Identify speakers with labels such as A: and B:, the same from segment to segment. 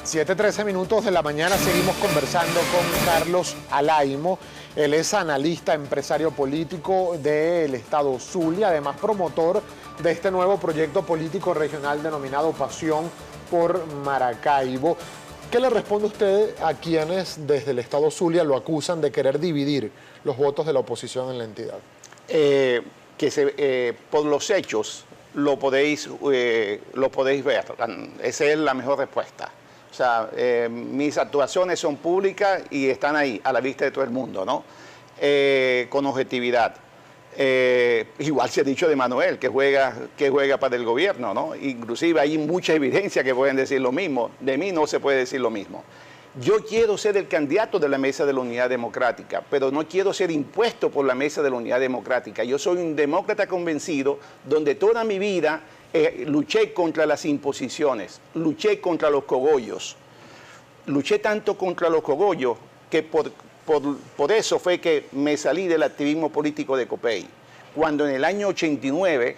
A: 7:13 minutos de la mañana seguimos conversando con Carlos Alaimo. Él es analista, empresario político del estado Zulia, además promotor de este nuevo proyecto político regional denominado Pasión por Maracaibo. ¿Qué le responde usted a quienes desde el estado Zulia lo acusan de querer dividir los votos de la oposición en la entidad?
B: Por los hechos lo podéis ver. Esa es la mejor respuesta. O sea, mis actuaciones son públicas y están ahí, a la vista de todo el mundo, ¿no? Con objetividad. Igual se ha dicho de Manuel, que juega para el gobierno, ¿no? Inclusive hay mucha evidencia que pueden decir lo mismo. De mí no se puede decir lo mismo. Yo quiero ser el candidato de la Mesa de la Unidad Democrática, pero no quiero ser impuesto por la Mesa de la Unidad Democrática. Yo soy un demócrata convencido, donde toda mi vida luché contra las imposiciones, luché contra los cogollos. Luché tanto contra los cogollos que por eso fue que me salí del activismo político de COPEI. Cuando en el año 89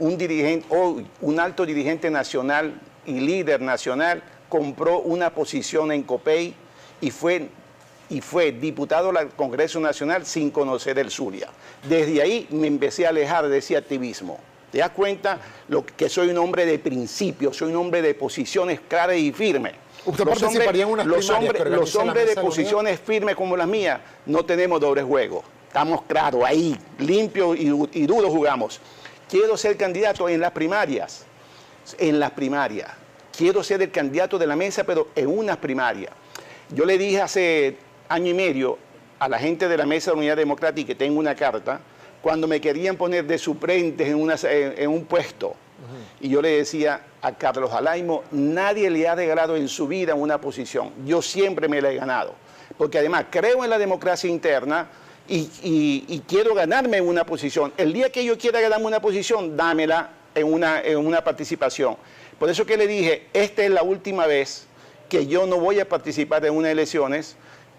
B: un alto dirigente nacional y líder nacional compró una posición en COPEI y fue diputado al Congreso Nacional sin conocer el Zulia. Desde ahí me empecé a alejar de ese activismo. ¿Te das cuenta que soy un hombre de principios, soy un hombre de posiciones claras y firmes?
A: ¿Usted participaría en unas primarias?
B: Los hombres de posiciones firmes como las mías no tenemos doble juego. Estamos claros, ahí, limpios y duros jugamos. Quiero ser candidato en las primarias. En las primarias. Quiero ser el candidato de la mesa, pero en unas primarias. Yo le dije hace año y medio a la gente de la Mesa de la Unidad Democrática que tengo una carta, cuando me querían poner de suplentes en un puesto. Y yo le decía a Carlos Alaimo, nadie le ha regalado en su vida una posición. Yo siempre me la he ganado. Porque además creo en la democracia interna y quiero ganarme una posición. El día que yo quiera ganarme una posición, dámela en una participación. Por eso que le dije, esta es la última vez que yo no voy a participar en unas elecciones,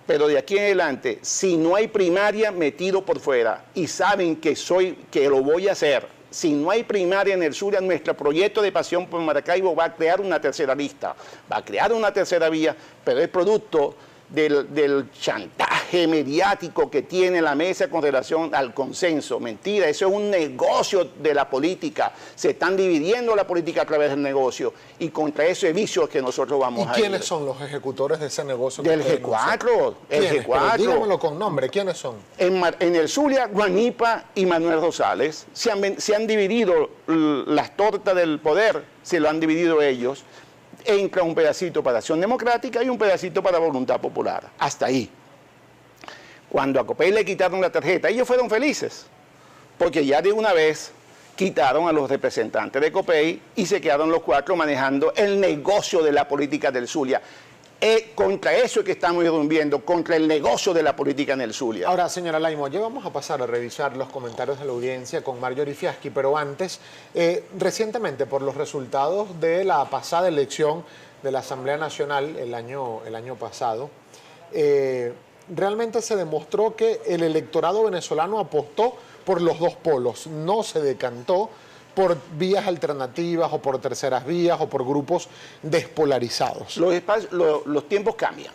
B: pero de aquí en adelante, si no hay primaria, me tiro por fuera. Y saben que lo voy a hacer. Si no hay primaria en el Zulia, nuestro proyecto de Pasión por Maracaibo va a crear una tercera lista, va a crear una tercera vía, pero es producto del chantaje mediático que tiene la mesa con relación al consenso. Mentira, eso es un negocio de la política. Se están dividiendo la política a través del negocio y contra ese vicio que nosotros vamos a ir.
A: ¿Y quiénes son los ejecutores de ese negocio?
B: Del G4. El G4.
A: Dígamelo con nombre, ¿quiénes son?
B: En el Zulia, Guanipa y Manuel Rosales se han dividido las tortas del poder, se lo han dividido ellos. Entra un pedacito para Acción Democrática y un pedacito para Voluntad Popular. Hasta ahí. Cuando a COPEI le quitaron la tarjeta, ellos fueron felices, porque ya de una vez quitaron a los representantes de COPEI y se quedaron los cuatro manejando el negocio de la política del Zulia. Contra eso es que estamos irrumpiendo, contra el negocio de la política en el Zulia.
A: Ahora, señora Alaimo, ya vamos a pasar a revisar los comentarios de la audiencia con Marjorie Fiaschi, pero antes, recientemente, por los resultados de la pasada elección de la Asamblea Nacional el año pasado, realmente se demostró que el electorado venezolano apostó por los dos polos, no se decantó por vías alternativas o por terceras vías o por grupos despolarizados.
B: Los tiempos cambian.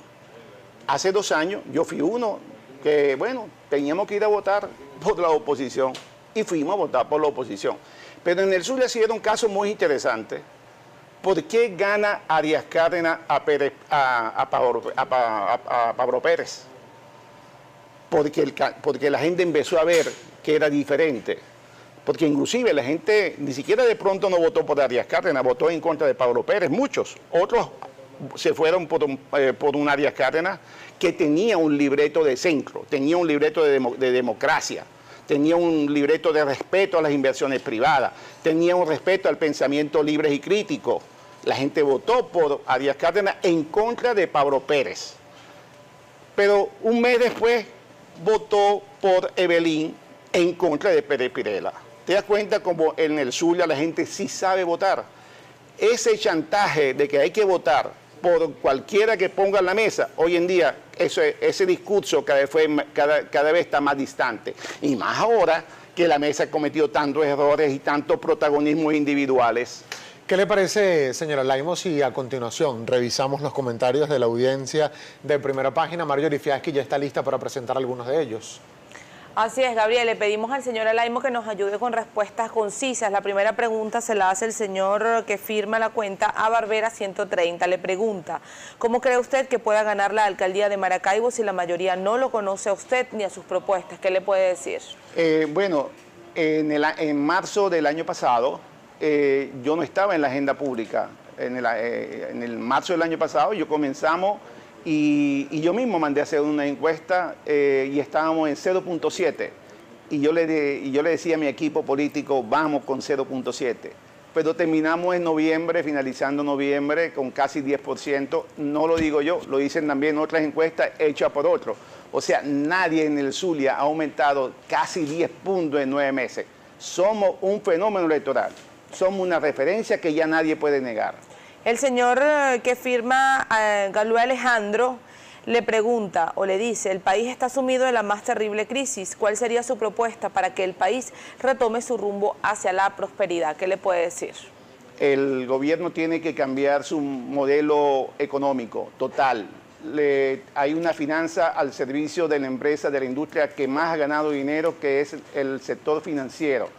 B: Hace 2 años yo fui uno que, bueno, teníamos que ir a votar por la oposición y fuimos a votar por la oposición. Pero en el Zulia se dieron casos muy interesantes. ¿Por qué gana Arias Cárdenas a Pablo Pérez? Porque la gente empezó a ver que era diferente. Porque inclusive la gente ni siquiera de pronto no votó por Arias Cárdenas, votó en contra de Pablo Pérez, muchos. Otros se fueron por un Arias Cárdenas que tenía un libreto de centro, tenía un libreto de democracia, tenía un libreto de respeto a las inversiones privadas, tenía un respeto al pensamiento libre y crítico. La gente votó por Arias Cárdenas en contra de Pablo Pérez. Pero un mes después votó por Evelyn en contra de Pérez Pirela. ¿Te das cuenta como en el Zulia la gente sí sabe votar? Ese chantaje de que hay que votar por cualquiera que ponga en la mesa, hoy en día ese discurso cada vez está más distante. Y más ahora que la mesa ha cometido tantos errores y tantos protagonismos individuales.
A: ¿Qué le parece, señora Alaimo, si a continuación revisamos los comentarios de la audiencia de Primera Página? Marjorie Fiaschi ya está lista para presentar algunos de ellos.
C: Así es, Gabriel. Le pedimos al señor Alaimo que nos ayude con respuestas concisas. La primera pregunta se la hace el señor que firma la cuenta A Barbera 130. Le pregunta, ¿cómo cree usted que pueda ganar la alcaldía de Maracaibo si la mayoría no lo conoce a usted ni a sus propuestas? ¿Qué le puede decir?
B: Bueno, en marzo del año pasado, yo no estaba en la agenda pública. En el marzo del año pasado comenzamos y yo mismo mandé a hacer una encuesta y estábamos en 0.7 y yo le decía a mi equipo político, vamos con 0.7, pero terminamos en noviembre, finalizando noviembre con casi 10%, no lo digo yo, lo dicen también otras encuestas hechas por otros, o sea, nadie en el Zulia ha aumentado casi 10 puntos en 9 meses, somos un fenómeno electoral, somos una referencia que ya nadie puede negar.
C: El señor que firma, Galú Alejandro, le pregunta o le dice, el país está sumido en la más terrible crisis. ¿Cuál sería su propuesta para que el país retome su rumbo hacia la prosperidad? ¿Qué le puede decir?
B: El gobierno tiene que cambiar su modelo económico total. Hay una finanza al servicio de la empresa, de la industria que más ha ganado dinero, que es el sector financiero.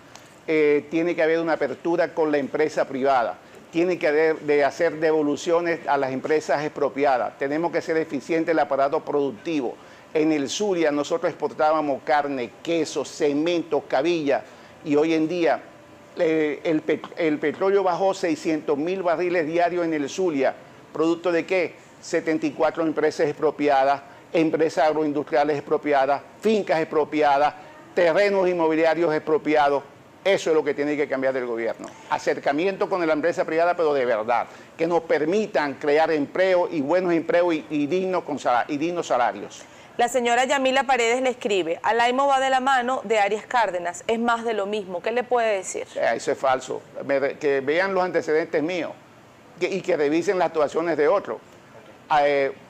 B: Tiene que haber una apertura con la empresa privada. Tiene que haber hacer devoluciones a las empresas expropiadas. Tenemos que ser eficientes el aparato productivo. En el Zulia nosotros exportábamos carne, queso, cemento, cabilla y hoy en día el petróleo bajó 600.000 barriles diarios en el Zulia. ¿Producto de qué? 74 empresas expropiadas, empresas agroindustriales expropiadas, fincas expropiadas, terrenos inmobiliarios expropiados. Eso es lo que tiene que cambiar del gobierno. Acercamiento con la empresa privada, pero de verdad. Que nos permitan crear empleo y buenos empleos y dignos salarios.
C: La señora Yamila Paredes le escribe, Alaimo va de la mano de Arias Cárdenas, es más de lo mismo. ¿Qué le puede decir?
B: Eso es falso. Que vean los antecedentes míos y que revisen las actuaciones de otros.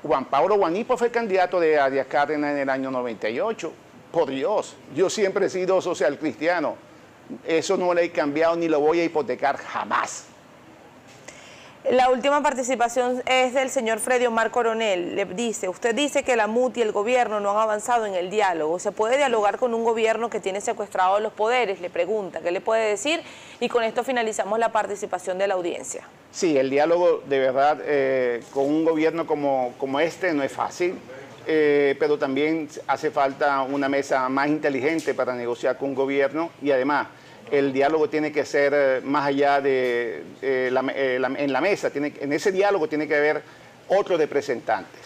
B: Juan Pablo Guanipo fue candidato de Arias Cárdenas en el año 98. Por Dios, yo siempre he sido social cristiano. Eso no lo he cambiado ni lo voy a hipotecar jamás.
C: La última participación es del señor Freddy Omar Coronel. Le dice, usted dice que la MUT y el gobierno no han avanzado en el diálogo. ¿Se puede dialogar con un gobierno que tiene secuestrados los poderes? Le pregunta, ¿qué le puede decir? Y con esto finalizamos la participación de la audiencia.
B: Sí, el diálogo de verdad con un gobierno como este no es fácil. Pero también hace falta una mesa más inteligente para negociar con un gobierno y además el diálogo tiene que ser más allá de en la mesa, en ese diálogo tiene que haber otros representantes.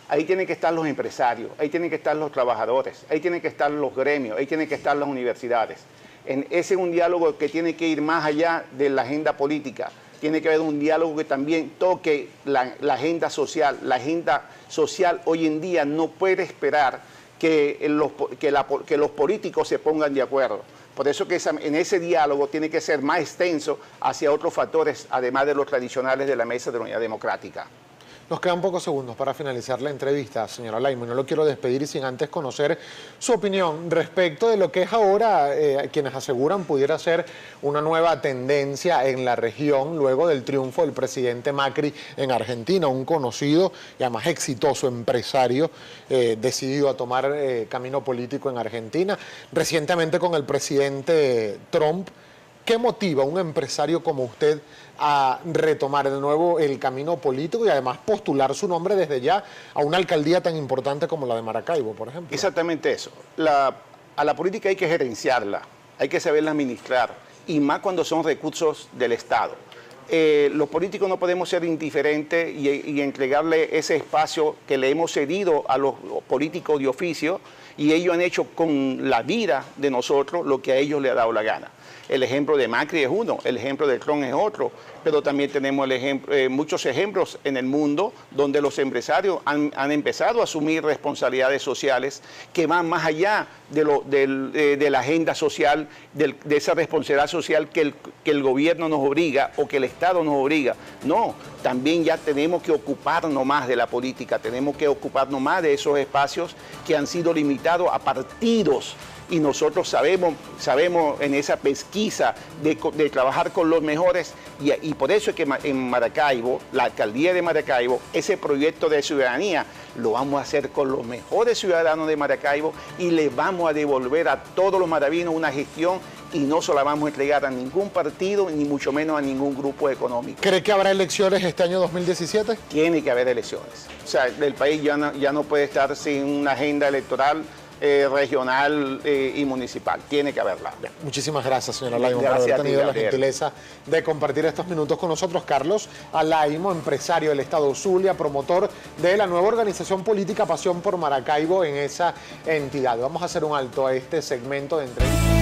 B: Ahí tienen que estar los empresarios, ahí tienen que estar los trabajadores, ahí tienen que estar los gremios, ahí tienen que estar las universidades. Ese es un diálogo que tiene que ir más allá de la agenda política. Tiene que haber un diálogo que también toque la agenda social. La agenda social hoy en día no puede esperar que los políticos se pongan de acuerdo. Por eso que en ese diálogo tiene que ser más extenso hacia otros factores, además de los tradicionales de la Mesa de la Unidad Democrática.
A: Nos quedan pocos segundos para finalizar la entrevista, señora Alaimo. No lo quiero despedir sin antes conocer su opinión respecto de lo que es ahora, quienes aseguran pudiera ser una nueva tendencia en la región luego del triunfo del presidente Macri en Argentina, un conocido y además exitoso empresario decidido a tomar camino político en Argentina. Recientemente con el presidente Trump, ¿qué motiva a un empresario como usted a retomar de nuevo el camino político y además postular su nombre desde ya a una alcaldía tan importante como la de Maracaibo, por ejemplo?
B: Exactamente eso. A la política hay que gerenciarla, hay que saberla administrar, y más cuando son recursos del Estado. Los políticos no podemos ser indiferentes y entregarle ese espacio que le hemos cedido a los políticos de oficio, y ellos han hecho con la vida de nosotros lo que a ellos les ha dado la gana. El ejemplo de Macri es uno, el ejemplo de Trump es otro, pero también tenemos muchos ejemplos en el mundo donde los empresarios han empezado a asumir responsabilidades sociales que van más allá de la agenda social, de esa responsabilidad social que el gobierno nos obliga o que el Estado nos obliga. No, también ya tenemos que ocuparnos más de la política, tenemos que ocuparnos más de esos espacios que han sido limitados a partidos y nosotros sabemos en esa pesquisa de trabajar con los mejores y por eso es que en Maracaibo, la alcaldía de Maracaibo, ese proyecto de ciudadanía lo vamos a hacer con los mejores ciudadanos de Maracaibo y les vamos a devolver a todos los maravinos una gestión y no se la vamos a entregar a ningún partido ni mucho menos a ningún grupo económico.
A: ¿Cree que habrá elecciones este año 2017?
B: Tiene que haber elecciones. O sea, el país ya no puede estar sin una agenda electoral regional y municipal. Tiene que haberla.
A: Muchísimas gracias, señor Alaimo, por
B: Gracias
A: haber
B: a ti,
A: tenido la
B: Gabriel.
A: gentileza de compartir estos minutos con nosotros. Carlos Alaimo, empresario del Estado Zulia, promotor de la nueva organización política Pasión por Maracaibo en esa entidad. Vamos a hacer un alto a este segmento de entrevista.